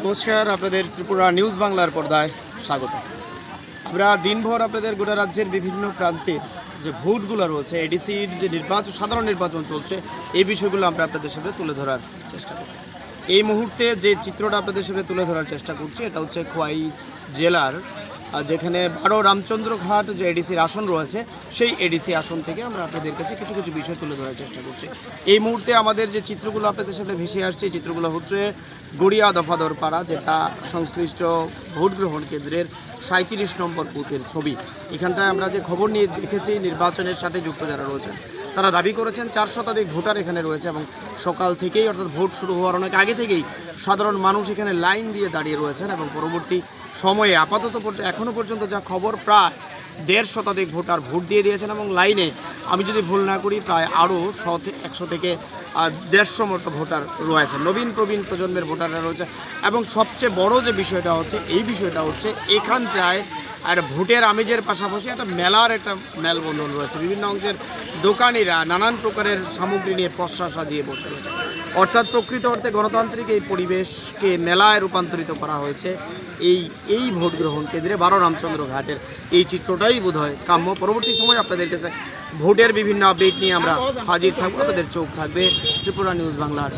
নমস্কার, আপনাদের ত্রিপুরা নিউজ বাংলার পর্দায় স্বাগত। আমরা দিনভর আপনাদের গোটা রাজ্যের বিভিন্ন প্রান্তের যে ভোটগুলো রয়েছে, এডিসির যে নির্বাচন, সাধারণ নির্বাচন চলছে, এই বিষয়গুলো আমরা আপনাদের সামনে তুলে ধরার চেষ্টা করি। এই মুহূর্তে যে চিত্রটা আপনাদের সামনে তুলে ধরার চেষ্টা করছি, এটা হচ্ছে খোয়াই জেলার যেখানে 12 রামচন্দ্রঘাট যে এডিসির আসন রয়েছে, সেই এডিসি আসন থেকে আমরা আপনাদের কাছে কিছু কিছু বিষয় তুলে ধরার চেষ্টা করছি। এই মুহূর্তে আমাদের যে চিত্রগুলো আপনাদের সামনে ভেসে আসছে, এই চিত্রগুলো হচ্ছে গড়িয়া দফাদরপাড়া, যেটা সংশ্লিষ্ট ভোট গ্রহণ কেন্দ্রের 37 নম্বর বুথের ছবি। এখানটায় আমরা যে খবর নিয়ে দেখেছি, নির্বাচনের সাথে যুক্ত যারা রয়েছেন তারা দাবি করেছেন 4 শতাধিক ভোটার এখানে রয়েছে এবং সকাল থেকেই, অর্থাৎ ভোট শুরু হওয়ার অনেক আগে থেকেই সাধারণ মানুষ এখানে লাইন দিয়ে দাঁড়িয়ে রয়েছেন এবং পরবর্তী সময়ে আপাতত এখনও পর্যন্ত যা খবর, প্রায় 1.5 শতাধিক ভোটার ভোট দিয়ে দিয়েছেন এবং লাইনে, আমি যদি ভুল না করি, প্রায় আরও 100 থেকে 150 মতো ভোটার রয়েছে, নবীন প্রবীণ প্রজন্মের ভোটাররা রয়েছে। এবং সবচেয়ে বড় যে বিষয়টা হচ্ছে, এই বিষয়টা হচ্ছে এখানটায় আর ভোটের আমেজের পাশাপাশি একটা মেলার একটা মেলবন্ধন রয়েছে। বিভিন্ন অংশের দোকানিরা নানান প্রকারের সামগ্রী নিয়ে পসরা সাজিয়ে বসে রয়েছে। অর্থাৎ প্রকৃত অর্থে গণতান্ত্রিক এই পরিবেশকে মেলায় রূপান্তরিত করা হয়েছে এই ভোট গ্রহণ কেন্দ্রে 12 রামচন্দ্র ঘাটের। এই চিত্রটাই বোধহয় কাম্য। পরবর্তী সময় আপনাদের কাছে ভোটের বিভিন্ন আপডেট নিয়ে আমরা হাজির থাকবো। আপনাদের চোখ থাকবে ত্রিপুরা নিউজ বাংলার।